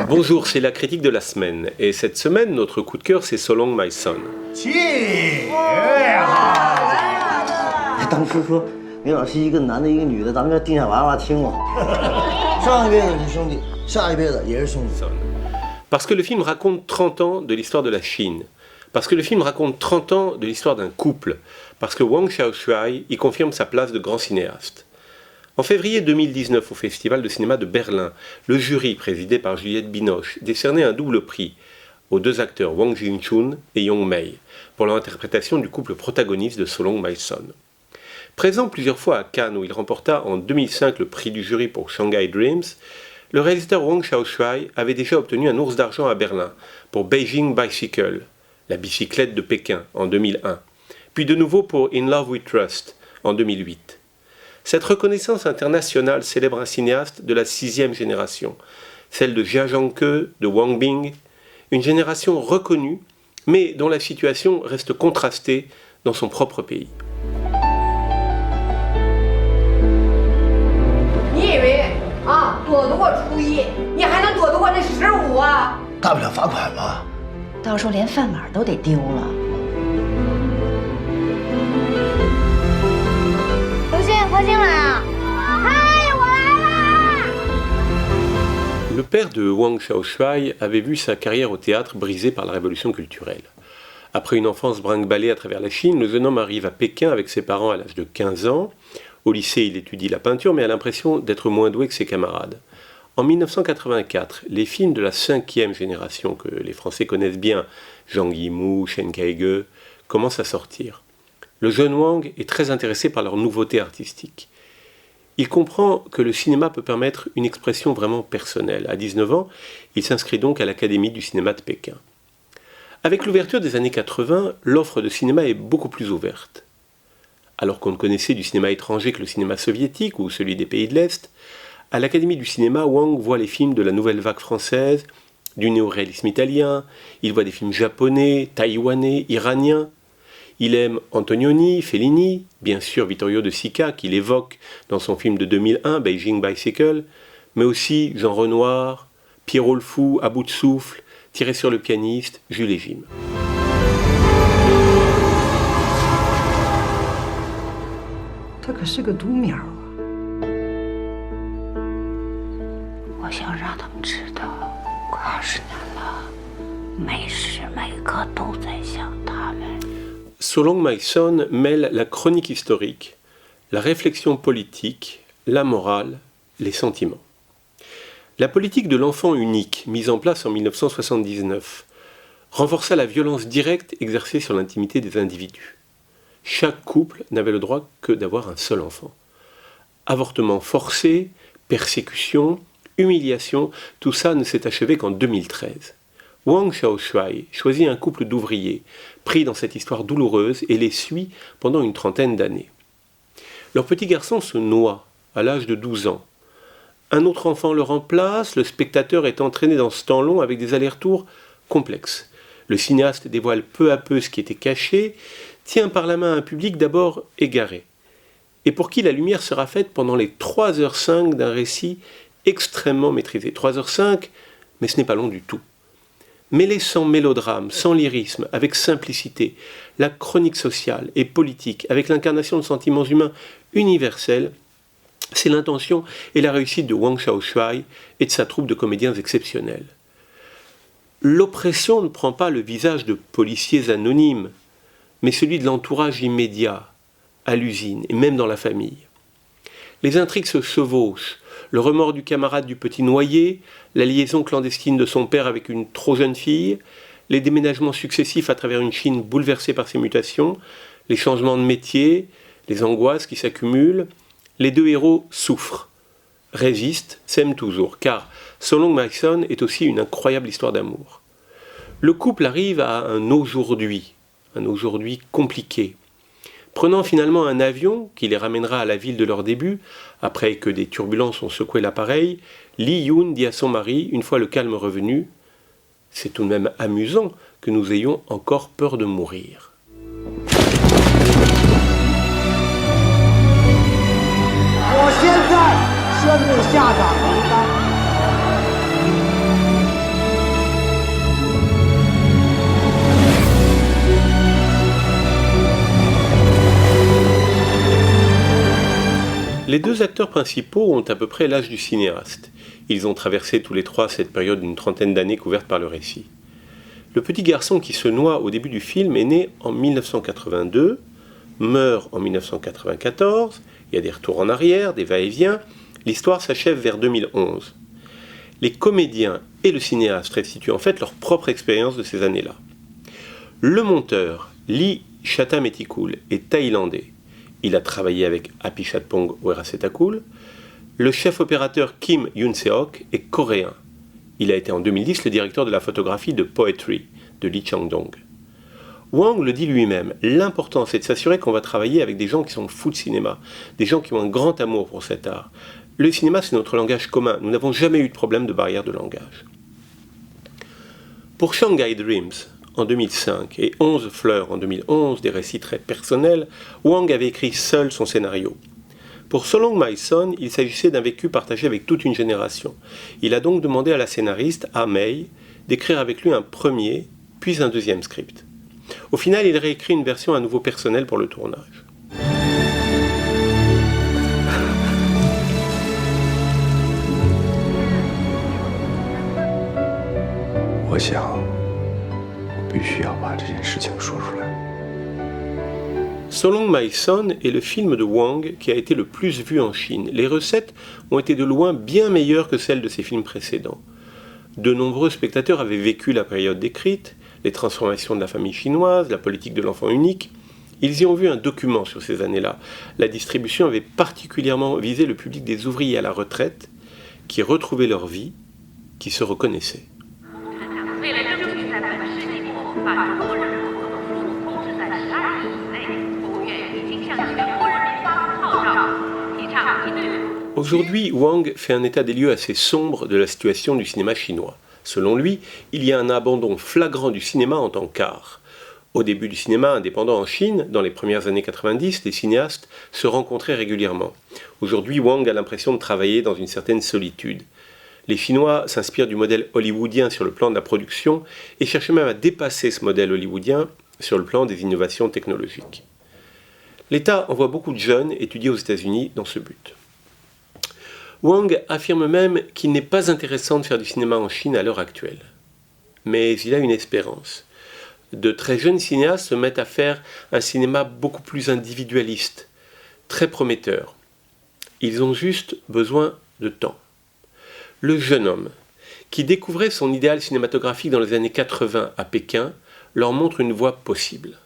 Bonjour, c'est la critique de la semaine. Et cette semaine, notre coup de cœur, c'est So Long My Son. 当时说林老师一个男的，一个女的，咱们叫地下娃娃，听过。上一辈子是兄弟，下一辈子也是兄弟。 Parce que le film raconte 30 ans de l'histoire de la Chine. Parce que le film raconte 30 ans de l'histoire d'un couple. Parce que Wang Xiaoshuai y confirme sa place de grand cinéaste. En février 2019, au Festival de cinéma de Berlin, le jury, présidé par Juliette Binoche, décernait un double prix aux deux acteurs Wang Jin-chun et Yong Mei pour leur interprétation du couple protagoniste de So Long My Son. Présent plusieurs fois à Cannes, où il remporta en 2005 le prix du jury pour Shanghai Dreams, le réalisateur Wang Xiaoshuai avait déjà obtenu un ours d'argent à Berlin pour Beijing Bicycle, la bicyclette de Pékin, en 2001, puis de nouveau pour In Love We Trust, en 2008. Cette reconnaissance internationale célèbre un cinéaste de la 6e génération, celle de Jia Zhangke, de Wang Bing, une génération reconnue, mais dont la situation reste contrastée dans son propre pays. 躲得过初一，你还能躲得过这15啊？大不了罚款嘛。到时候连饭碗都得丢了。刘星，何星来啊！嗨，我来啦！ Le père de Wang Xiaoshuai avait vu sa carrière au théâtre brisée par la révolution culturelle. Après une enfance brinque-ballée à travers la Chine, le jeune homme arrive à Pékin avec ses parents à l'âge de 15 ans. Au lycée, il étudie la peinture, mais a l'impression d'être moins doué que ses camarades. En 1984, les films de la 5e génération, que les Français connaissent bien, Zhang Yimou, Shen Kaige, commencent à sortir. Le jeune Wang est très intéressé par leur nouveauté artistique. Il comprend que le cinéma peut permettre une expression vraiment personnelle. À 19 ans, il s'inscrit donc à l'Académie du cinéma de Pékin. Avec l'ouverture des années 80, l'offre de cinéma est beaucoup plus ouverte. Alors qu'on ne connaissait du cinéma étranger que le cinéma soviétique ou celui des pays de l'Est, à l'Académie du cinéma, Wang voit les films de la nouvelle vague française, du néo-réalisme italien, il voit des films japonais, taïwanais, iraniens. Il aime Antonioni, Fellini, bien sûr Vittorio De Sica, qu'il évoque dans son film de 2001, Beijing Bicycle, mais aussi Jean Renoir, Pierrot le Fou, À bout de souffle, Tiré sur le pianiste, Jules et Jim. 他可是个独苗啊！我想让他们知道，快20年了，每时每刻都在想他们。 So Long My Son mêle la chronique historique, la réflexion politique, la morale, les sentiments. La politique de l'enfant unique, mise en place en 1979, renforça la violence directe exercée sur l'intimité des individus. Chaque couple n'avait le droit que d'avoir un seul enfant. Avortement forcé, persécution, humiliation, tout ça ne s'est achevé qu'en 2013. Wang Xiaoshuai choisit un couple d'ouvriers, pris dans cette histoire douloureuse, et les suit pendant une trentaine d'années. Leur petit garçon se noie à l'âge de 12 ans. Un autre enfant le remplace, le spectateur est entraîné dans ce temps long avec des allers-retours complexes. Le cinéaste dévoile peu à peu ce qui était caché, tient par la main un public d'abord égaré, et pour qui la lumière sera faite pendant les 3h05 d'un récit extrêmement maîtrisé. 3h05, mais ce n'est pas long du tout. Mêlé sans mélodrame, sans lyrisme, avec simplicité, la chronique sociale et politique, avec l'incarnation de sentiments humains universels, c'est l'intention et la réussite de Wang Xiaoshuai et de sa troupe de comédiens exceptionnels. L'oppression ne prend pas le visage de policiers anonymes, mais celui de l'entourage immédiat, à l'usine et même dans la famille. Les intrigues se chevauchent, le remords du camarade du petit noyé, la liaison clandestine de son père avec une trop jeune fille, les déménagements successifs à travers une Chine bouleversée par ses mutations, les changements de métier, les angoisses qui s'accumulent, les deux héros souffrent, résistent, s'aiment toujours, car So Long My Son est aussi une incroyable histoire d'amour. Le couple arrive à un aujourd'hui compliqué. Prenant finalement un avion qui les ramènera à la ville de leur début, après que des turbulences ont secoué l'appareil, Lee Yoon dit à son mari, une fois le calme revenu, « C'est tout de même amusant que nous ayons encore peur de mourir. » 我现在宣布下岗名单。Les deux acteurs principaux ont à peu près l'âge du cinéaste. Ils ont traversé tous les trois cette période d'une trentaine d'années couverte par le récit. Le petit garçon qui se noie au début du film est né en 1982, meurt en 1994, il y a des retours en arrière, des va-et-vient, l'histoire s'achève vers 2011. Les comédiens et le cinéaste restituent en fait leur propre expérience de ces années-là. Le monteur, Lee Chathametikul, est thaïlandais. Il a travaillé avec Apichatpong Weerasethakul. Le chef opérateur Kim Yoon-seok est coréen. Il a été en 2010 le directeur de la photographie de Poetry de Lee Chang-dong. Wang le dit lui-même, l'important c'est de s'assurer qu'on va travailler avec des gens qui sont fous de cinéma, des gens qui ont un grand amour pour cet art. Le cinéma c'est notre langage commun, nous n'avons jamais eu de problème de barrière de langage. Pour Shanghai Dreams, en 2005, et 11 fleurs en 2011, des récits très personnels, Wang avait écrit seul son scénario. Pour So Long My Son, il s'agissait d'un vécu partagé avec toute une génération. Il a donc demandé à la scénariste, Ah Mei, d'écrire avec lui un premier, puis un deuxième script. Au final, il réécrit une version à nouveau personnelle pour le tournage. So Long My Son est le film de Wang qui a été le plus vu en Chine. Les recettes ont été de loin bien meilleures que celles de ses films précédents. De nombreux spectateurs avaient vécu la période décrite, les transformations de la famille chinoise, la politique de l'enfant unique. Ils y ont vu un document sur ces années-là. La distribution avait particulièrement visé le public des ouvriers à la retraite qui retrouvaient leur vie, qui se reconnaissaient. Aujourd'hui, Wang fait un état des lieux assez sombre de la situation du cinéma chinois. Selon lui, il y a un abandon flagrant du cinéma en tant qu'art. Au début du cinéma indépendant en Chine, dans les premières années 90, les cinéastes se rencontraient régulièrement. Aujourd'hui, Wang a l'impression de travailler dans une certaine solitude. Les Chinois s'inspirent du modèle hollywoodien sur le plan de la production et cherchent même à dépasser ce modèle hollywoodien sur le plan des innovations technologiques. L'État envoie beaucoup de jeunes étudier aux États-Unis dans ce but. Wang affirme même qu'il n'est pas intéressant de faire du cinéma en Chine à l'heure actuelle. Mais il a une espérance. De très jeunes cinéastes se mettent à faire un cinéma beaucoup plus individualiste, très prometteur. Ils ont juste besoin de temps. Le jeune homme, qui découvrait son idéal cinématographique dans les années 80 à Pékin, leur montre une voie possible.